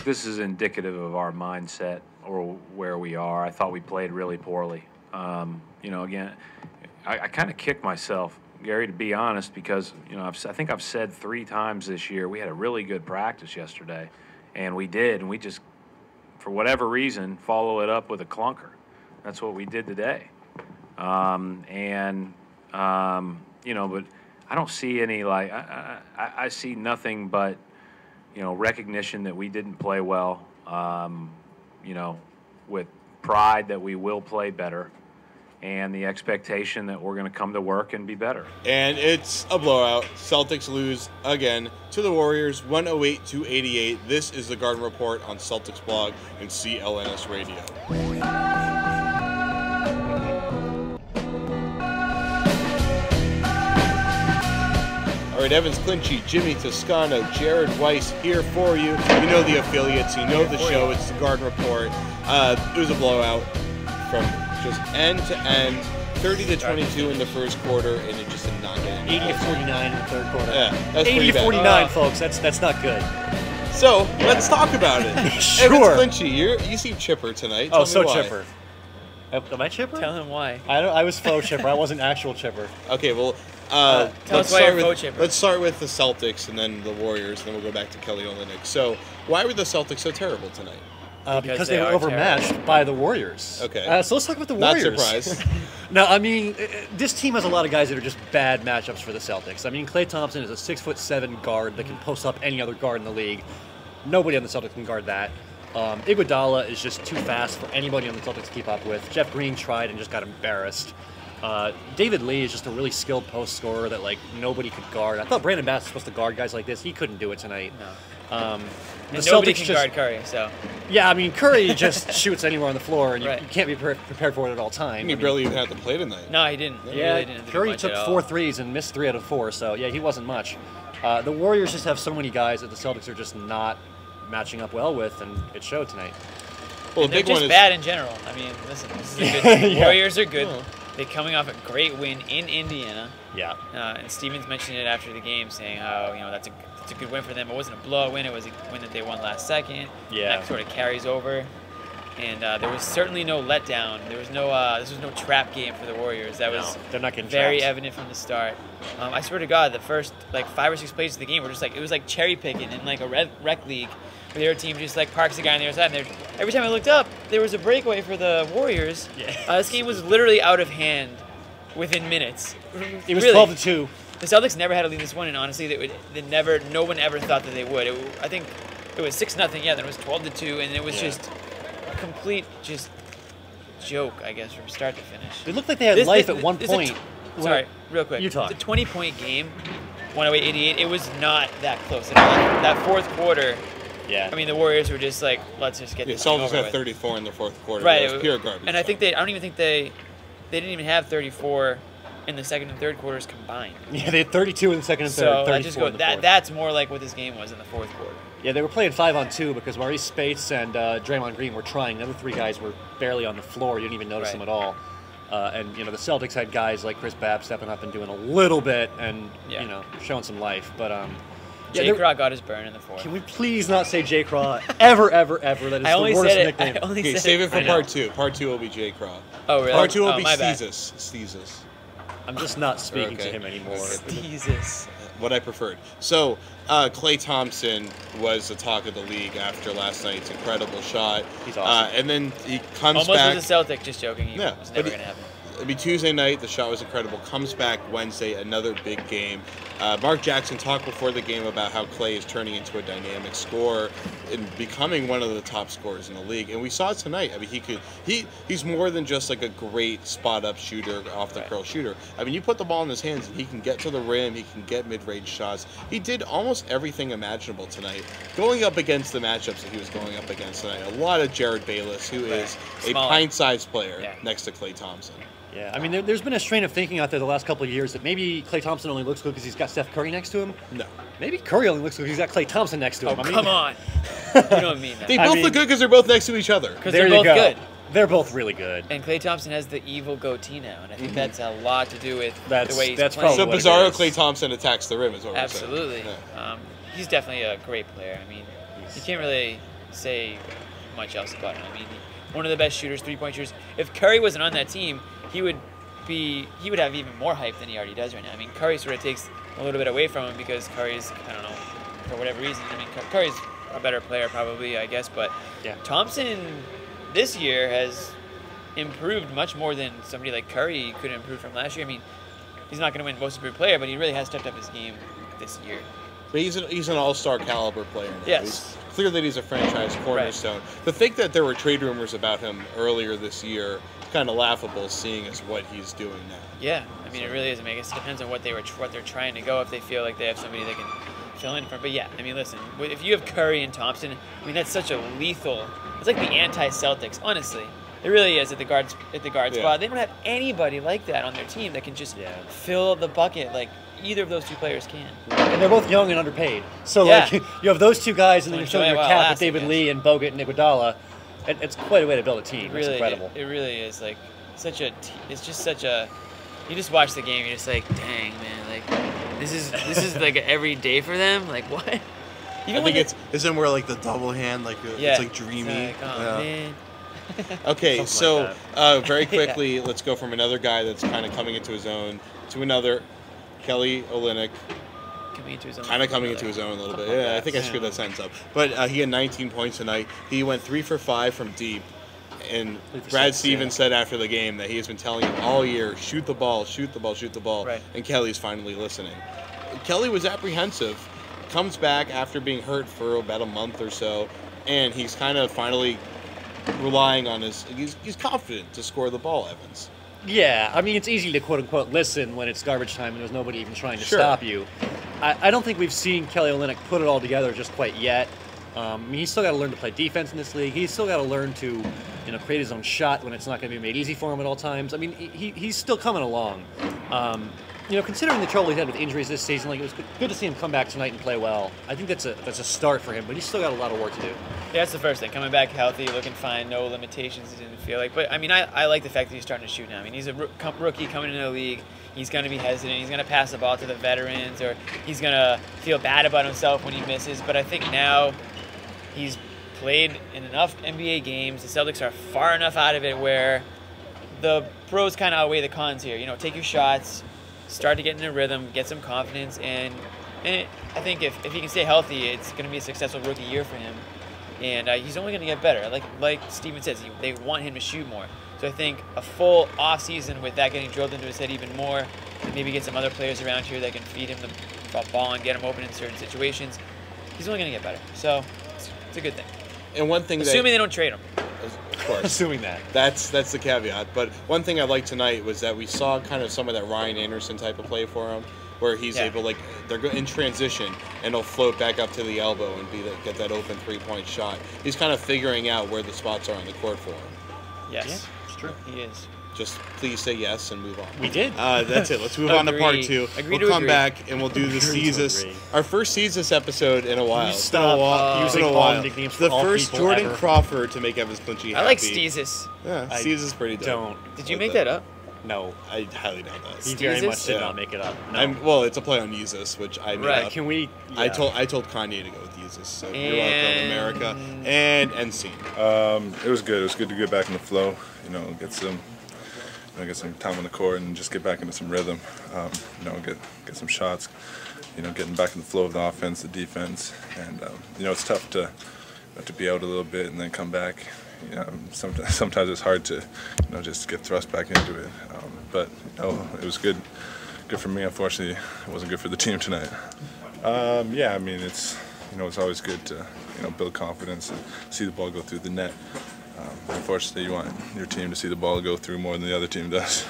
This is indicative of our mindset or where we are. I thought we played really poorly. You know, again, I kind of kicked myself, Gary, to be honest, because, you know, I think I've said 3 times this year, we had a really good practice yesterday, and we did, and we just, for whatever reason, follow it up with a clunker. That's what we did today. You know, but I don't see any, like, I see nothing but, you know, recognition that we didn't play well, you know, with pride that we will play better, and the expectation that we're going to come to work and be better. And it's a blowout. Celtics lose again to the Warriors, 108-88. This is the Garden Report on Celtics Blog and CLNS Radio. All right, Evans Clinchy, Jimmy Toscano, Jared Weiss here for you. You know the affiliates, you know the show. It's the Garden Report. It was a blowout from just end to end, 30-22 in the first quarter, and it just did not get any. 80-49 in the third quarter. Yeah, that's 80-49, folks. That's not good. So let's talk about it. Sure. Evans Clinchy, you seem chipper tonight. Oh, Tell me why. chipper. Am I chipper? Tell him why. I was faux chipper. I wasn't actual chipper. Okay, well, tell us why you're faux chipper. Let's start with the Celtics and then the Warriors, and then we'll go back to Kelly Olynyk. So, why were the Celtics so terrible tonight? Because they were overmatched by the Warriors. Okay. So let's talk about the Warriors. Not surprised. No, I mean, this team has a lot of guys that are just bad matchups for the Celtics. I mean, Klay Thompson is a 6'7" guard that can post up any other guard in the league. Nobody on the Celtics can guard that. Iguodala is just too fast for anybody on the Celtics to keep up with. Jeff Green tried and just got embarrassed. David Lee is just a really skilled post scorer that, like, nobody could guard. I thought Brandon Bass was supposed to guard guys like this. He couldn't do it tonight. No. The nobody Celtics can guard Curry, so. Yeah, I mean, Curry just shoots anywhere on the floor, and you can't be prepared for it at all times. He barely even had to play tonight. No, he didn't. He Yeah, really didn't Curry took 4 threes and missed 3 out of 4, so yeah, he wasn't much. The Warriors just have so many guys that the Celtics are just not matching up well with, and it showed tonight. Well, they're just bad in general. I mean, listen, this is a good team. Warriors are good. Oh. They're coming off a great win in Indiana. Yeah. And Stevens mentioned it after the game, saying how, you know, that's a good win for them. It wasn't a blowout win. It was a win that they won last second. Yeah. That sort of carries over. And there was certainly no letdown. There was no this was no trap game for the Warriors. That was they're not getting very trapped. evident from the start. I swear to God, the first like 5 or 6 plays of the game were just like it was like cherry picking in like a rec league, where their team just like parks the guy on the other side. And every time I looked up, there was a breakaway for the Warriors. Yeah. This game was literally out of hand within minutes. It was really. 12-2. The Celtics never had to lead this one, and honestly, no one ever thought that they would. I think it was 6-0. Yeah, then it was 12-2, and it was just a complete joke, I guess, from start to finish. It looked like they had life at one point. Sorry, real quick. You talk. The 20-point game, 108-88. It was not that close at all. That fourth quarter. Yeah. I mean, the Warriors were just like, let's just get this Celtics over had with. 34 in the fourth quarter. Right. It was pure garbage. And I don't even think they didn't even have 34 in the second and third quarters combined. Yeah, they had 32 in the second and third. So 34 in the fourth. that's more like what this game was in the fourth quarter. Yeah, they were playing 5-on-2 because Maurice Spates and Draymond Green were trying. The other 3 guys were barely on the floor. You didn't even notice them at all. And, you know, the Celtics had guys like Chris Babb stepping up and doing a little bit and, you know, showing some life. But, J. Craw got his burn in the fourth. Can we please not say J. Craw ever, ever, ever? That is the worst nickname. Okay, save it for part 2. Part 2 will be J. Craw. Oh, really? Part 2 will be my bad. Steezus. I'm just not speaking to him anymore. Jesus. What I preferred. So, Klay Thompson was the talk of the league after last night's incredible shot. He's awesome. And then he comes Almost back. Almost was a Celtic, just joking. It was never going to happen. It'll be Tuesday night. The shot was incredible. Comes back Wednesday, another big game. Mark Jackson talked before the game about how Klay is turning into a dynamic scorer and becoming one of the top scorers in the league. And we saw it tonight. I mean, he's more than just like a great spot-up shooter, off-the-curl shooter. I mean, you put the ball in his hands and he can get to the rim. He can get mid-range shots. He did almost everything imaginable tonight. Going up against the matchups that he was going up against tonight, a lot of Jared Bayless, who is a pint-sized player next to Klay Thompson. Yeah, I mean, there's been a strain of thinking out there the last couple of years that maybe Klay Thompson only looks good because he's got Steph Curry next to him. No. Maybe Curry only looks good because he's got Klay Thompson next to him. Oh, come on. You don't mean that. They both look good because they're both next to each other. Because they're both good. They're both really good. And Klay Thompson has the evil goatee now, and I think that's a lot to do with the way he's playing. So Bizarro Klay Thompson attacks the rim is what Absolutely. we're saying. he's definitely a great player. I mean, you can't really say much else about him. I mean, one of the best shooters, 3-point shooters. If Curry wasn't on that team, he would have even more hype than he already does right now. I mean, Curry sort of takes a little bit away from him because Curry's, I don't know, for whatever reason. I mean, Curry's a better player probably, I guess, but Yeah. Thompson this year has improved much more than somebody like Curry could improve from last year. I mean, he's not going to win Most Improved Player, but he really has stepped up his game this year. But he's an all-star caliber player now. Yes. He's clear that he's a franchise cornerstone. To think that there were trade rumors about him earlier this year, it's kind of laughable seeing as what he's doing now. Yeah, I mean, it really is. I mean, I guess it depends on what they're trying to go. If they feel like they have somebody they can fill in for. But yeah, I mean, listen, if you have Curry and Thompson, I mean, that's such a lethal. It's like the anti-Celtics, honestly. It really is at the guard spot. They don't have anybody like that on their team that can just fill the bucket like either of those two players can. And they're both young and underpaid. So Yeah. like you have those two guys, and then you're filling your Well, cap last, with David I guess. Lee and Bogut and Iguodala. It's quite a way to build a team. It's Really, incredible. it really is like it's just such a. You just watch the game, you're just like, dang man, like this is like every day for them. Like what? I think isn't where like the double hand, like it's like dreamy. It's like, oh, man. Okay, Something so like very quickly, let's go from another guy that's kind of coming into his own to another, Kelly Olynyk, Coming into his own. kind of coming into his own a little bit. Something like Yeah, I that. think I screwed that sentence up. But he had 19 points tonight. He went 3 for 5 from deep. And 3 for Brad 6, Stevens said after the game that he has been telling him all year, shoot the ball, shoot the ball, shoot the ball. Right. And Kelly's finally listening. Kelly was apprehensive, comes back after being hurt for about a month or so, and he's kind of finally relying on he's confident to score the ball, Evans. Yeah, I mean, it's easy to quote-unquote listen when it's garbage time and there's nobody even trying to Sure. stop you. I don't think we've seen Kelly Olynyk put it all together just quite yet. I mean, he's still got to learn to play defense in this league. He's still got to learn to, create his own shot when it's not going to be made easy for him at all times. I mean, he's still coming along. Considering the trouble he's had with injuries this season, like it was good to see him come back tonight and play well. I think that's a start for him, but he's still got a lot of work to do. Yeah, that's the first thing. Coming back healthy, looking fine, no limitations. He didn't feel like. But I mean, I like the fact that he's starting to shoot now. I mean, he's a rookie coming into the league. He's going to be hesitant. He's going to pass the ball to the veterans, or he's going to feel bad about himself when he misses. But I think now he's played in enough NBA games. The Celtics are far enough out of it where the pros kind of outweigh the cons here. Take your shots, start to get in a rhythm, get some confidence, and I think if he can stay healthy, it's going to be a successful rookie year for him. And he's only going to get better. Like Steven says, they want him to shoot more. So I think a full off season with that getting drilled into his head even more, and maybe get some other players around here that can feed him the ball and get him open in certain situations, he's only going to get better. So it's a good thing. And one thing Assuming they don't trade him. of course, Assuming that. that's the caveat. But one thing I liked tonight was that we saw kind of some of that Ryan Anderson type of play for him, where he's able, they're in transition, and he'll float back up to the elbow and get that open 3-point shot. He's kind of figuring out where the spots are on the court for him. Yes. Yeah, it's true. He is. Just please say yes and move on. We did. That's it. Let's move on to part Agree. 2. Agree We'll to come agree. back and we'll do the Agree to Jesus, agree. our first Jesus episode in a while. You It's been a stop while. It's been using a all while. nicknames for The all first people Jordan ever. Crawford to make Evans Clinchy happy. I like Steezus. Yeah, I Steezus pretty dope. Don't. Did you make that up? No. I highly doubt that. He very much Steezus? did Yeah. not make it up. No. Well, it's a play on Jesus, which I made Right. up. Can we? I yeah. told Kanye to go with Jesus. So you're And- welcome, America. And scene. It was good. It was good to get back in the flow. Get some time on the court and just get back into some rhythm. Get some shots. Getting back in the flow of the offense, the defense, and it's tough to be out a little bit and then come back. Sometimes it's hard to just get thrust back into it. But it was good for me. Unfortunately, it wasn't good for the team tonight. Yeah, I mean it's always good to build confidence and see the ball go through the net. Unfortunately, you want your team to see the ball go through more than the other team does.